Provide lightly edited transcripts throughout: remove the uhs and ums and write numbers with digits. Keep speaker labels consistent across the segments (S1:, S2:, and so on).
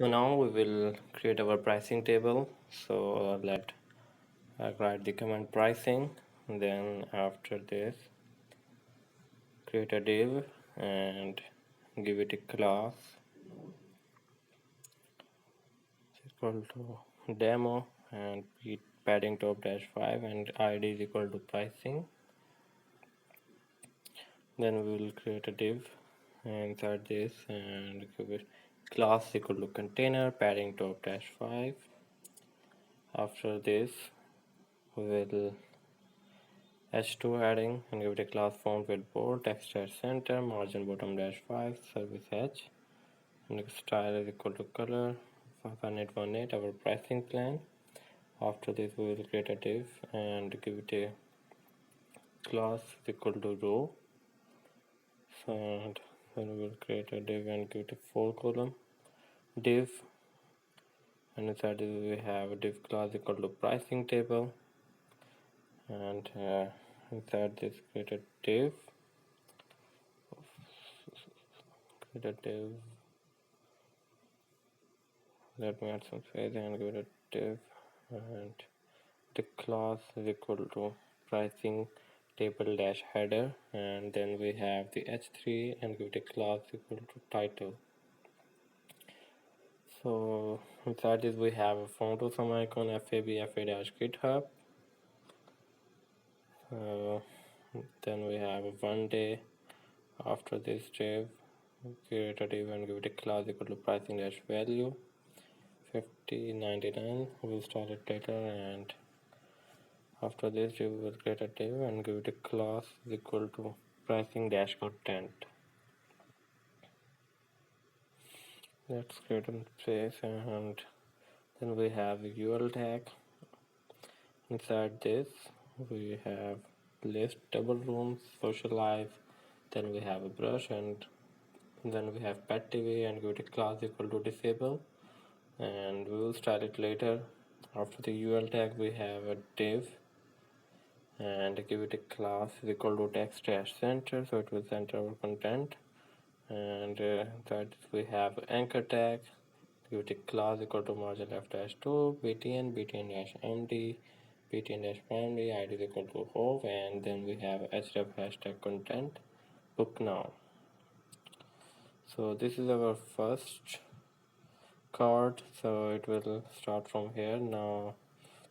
S1: So now we will create our pricing table. So let write the command pricing. Then after this, create a div and give it a class equal to demo and padding top dash 5 and id is equal to pricing. Then we will create a div inside this and give it class equal to container padding top dash 5. After this we will h2 adding and give it a class font width bold text dash center margin bottom dash 5 service h and style is equal to color 5818 our pricing plan. After this we will create a div and give it a class equal to row, and then we will create a div and give it a 4 column div, and inside this we have a div class equal to pricing table, and inside this create a div let me add some space and give it a div, and the class is equal to pricing table dash header, and then we have the h3 and give it a class equal to title. So inside this we have a font of some icon fa dash github. Then we have a 1 day. After this div, create a div and give it a class equal to pricing dash value 50.99. We'll start it later. And after this div, we'll create a div and give it a class equal to pricing dash content. Let's create a space, and then we have a UL tag. Inside this we have list double rooms socialize, then we have a brush, and then we have pet TV and give it a class equal to disable, and we will style it later. After the UL tag we have a div and give it a class equal to text dash center, so it will center our content. And that we have anchor tag, give it a class equal to margin left dash 2 btn dash md btn dash primary id is equal to hove, and then we have href hashtag content book now. So this is our first card, so it will start from here. Now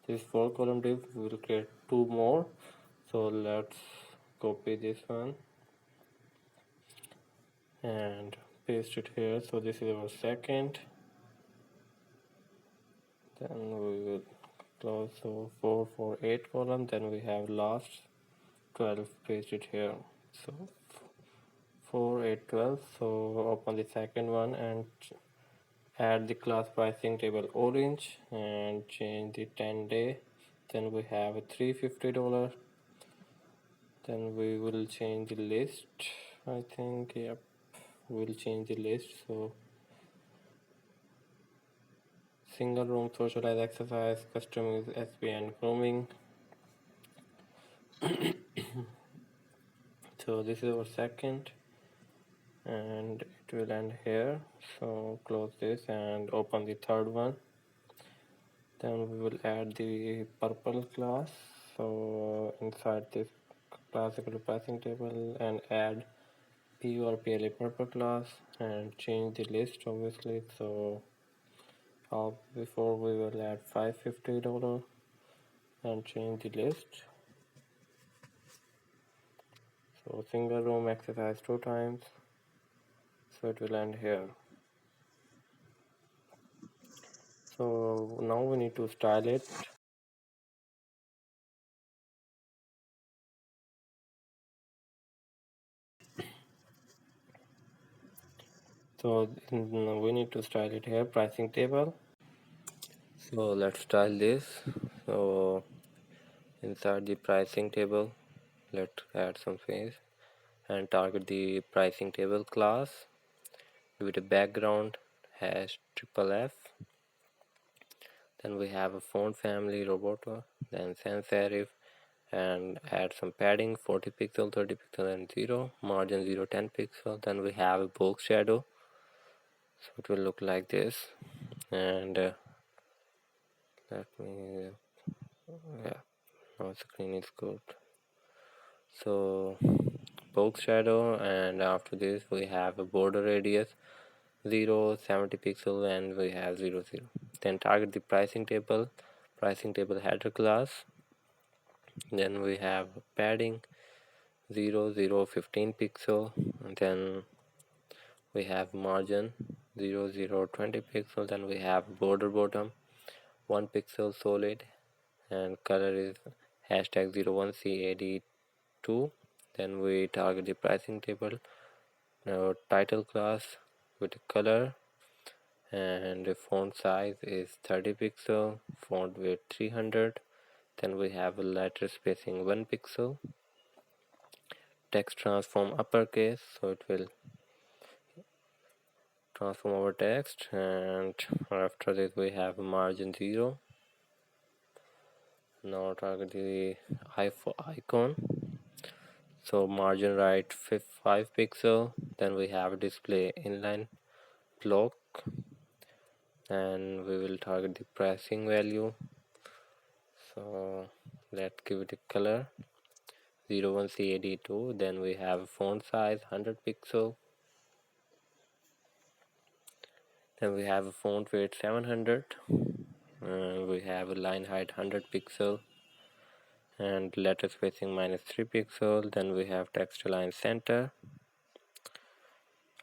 S1: this 4 column div we will create 2 more, so let's copy this one and paste it here. So this is our second, then we will close. So 4 for 8 column, then we have last 12, paste it here. So 4 8 12. So open the second one and add the class pricing table orange and change the 10 day. Then we have a $350. Then we will change the list, I think. Yep, we'll change the list. So single room socialize exercise custom is SB and grooming. So this is our second and it will end here. So close this and open the third one. Then we will add the purple class. So inside this class equal to pricing table and add P or PLA purple class and change the list obviously. So before we will add $550 and change the list. So single room exercise 2 times, so it will end here. So now we need to style it. So we need to style it here, pricing table. So let's style this. So inside the pricing table, let's add some space and target the pricing table class with a background hash triple F. Then we have a font family Roboto, then sans serif, and add some padding 40 pixel 30 pixel and 0 margin 0 10 pixel. Then we have a box shadow, so it will look like this. and let me yeah, now screen is good. So box shadow, and after this we have a border radius 0, 70 pixel, and we have 0, 0. Then target the pricing table header class. Then we have padding 0, 0, 15 pixel, and then we have margin 0, 0, 20 pixel. Then we have border bottom 1 pixel solid, and color is hashtag 01CAD2. Then we target the pricing table. Now title class with color, and the font size is 30 pixel, font weight 300. Then we have a letter spacing 1 pixel, text transform uppercase, so it will transform our text. And after this we have margin 0. Now target the icon, so margin right 5 pixel. Then we have display inline block, and we will target the pricing value, so let's give it a color 01CAD2. Then we have font size 100 pixel. Then we have a font weight 700. We have a line height 100 pixel, and letter spacing -3 pixel. Then we have text align center.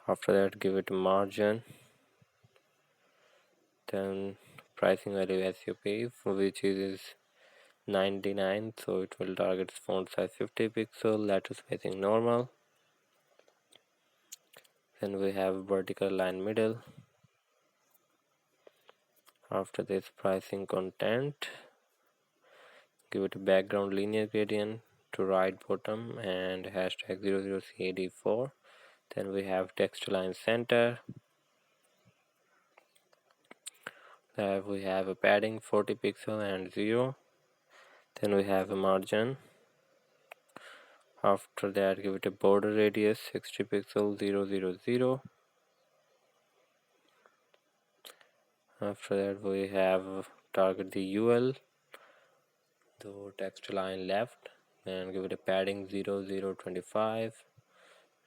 S1: After that, give it a margin. Then pricing value SUP, which is 99, so it will target font size 50 pixel, letter spacing normal. Then we have vertical line middle. After this, pricing content, give it a background linear gradient to right bottom, and hashtag 00CAD4. Then we have text align center. We have a padding 40 pixel and 0. Then we have a margin. After that, give it a border radius 60 pixel 0, 0, 0. After that, we have target the UL, the text line left, and give it a padding 0, 0, 25,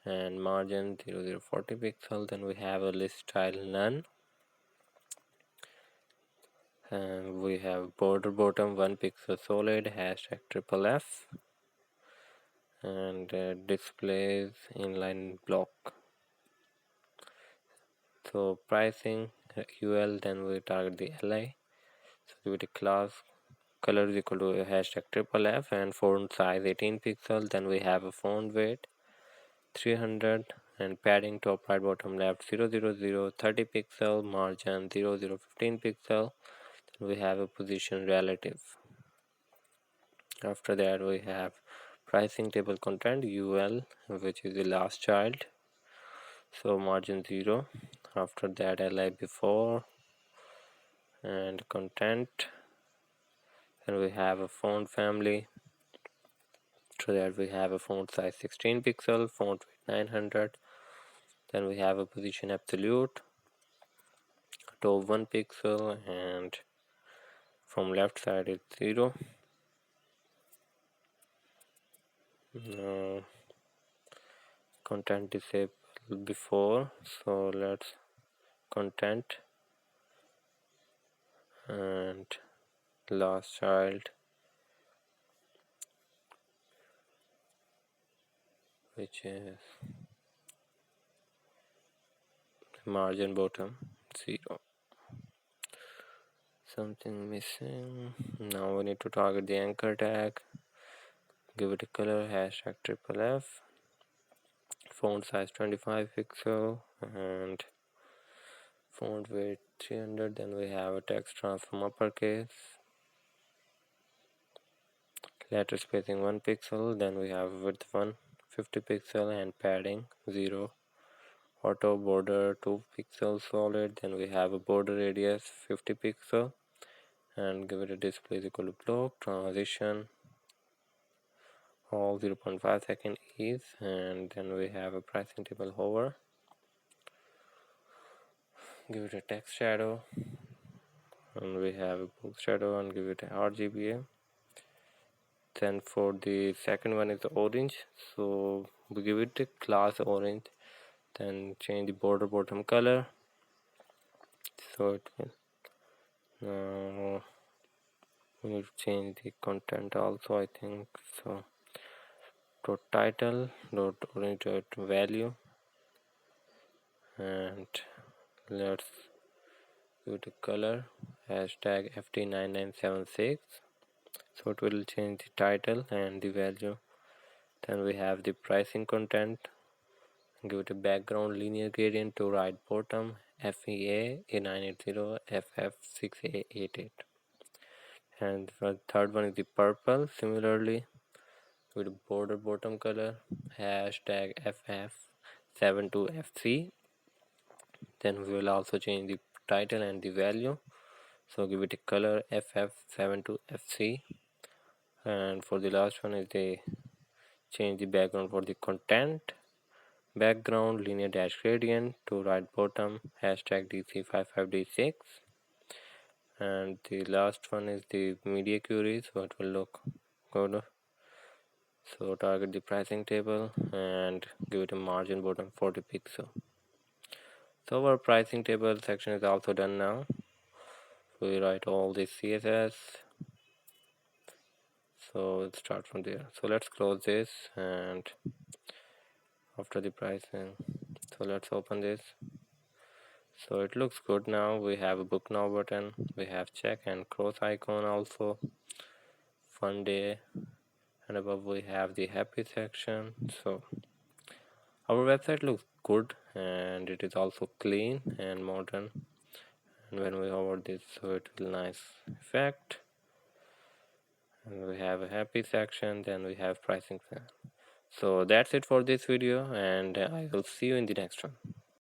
S1: and margin 0, 0, 40 pixel. Then we have a list style none, and we have border bottom 1 pixel solid, hashtag triple F, and displays inline block. So pricing UL, then we target the LI, so give it a class color is equal to hashtag triple F, and font size 18 pixel. Then we have a font weight 300, and padding top right bottom left 0, 0, 0, 30 pixel, margin 0, 0, 15 pixel. Then we have a position relative. After that, we have pricing table content UL, which is the last child, so margin 0. After that, LI before, and content. Then we have a font family. After that, we have a font size 16 pixel, font weight 900. Then we have a position absolute, top 1 pixel, and from left side is 0. Content disabled before, so let's content, and last child, which is margin bottom 0. Something missing. Now we need to target the anchor tag, give it a color hashtag triple F, font size 25 pixel, and font weight 300. Then we have a text transform uppercase, letter spacing 1 pixel. Then we have width 150 pixel, and padding 0. Auto border 2 pixel solid. Then we have a border radius 50 pixel, and give it a display is equal to block transition all 0.5 second ease. And then we have a pricing table hover, give it a text shadow, and we have a book shadow and give it a RGBA. Then for the second one is the orange, so we give it a class orange. Then change the border bottom color, so it will we need to change the content also, I think so. Dot title dot orange dot value, and let's give it a color hashtag FT9976, so it will change the title and the value. Then we have the pricing content, give it a background linear gradient to right bottom FEA A980 FF6A88, and the third one is the purple, similarly with border bottom color hashtag FF72FC. Then we will also change the title and the value, so give it a color FF72FC. And for the last one is the change the background for the content background linear dash gradient to right bottom hashtag DC55D6. And the last one is the media query, so it will look good. So target the pricing table and give it a margin bottom 40 pixel. So our pricing table section is also done now. So we write all the CSS. So let's start from there. So let's close this, and after the pricing, so let's open this. So it looks good now. We have a book now button, we have check and cross icon, also fun day, and above we have the happy section. So our website looks good and it is also clean and modern, and when we hover this, so it will nice effect, and we have a happy section, then we have pricing. So that's it for this video, and I will see you in the next one.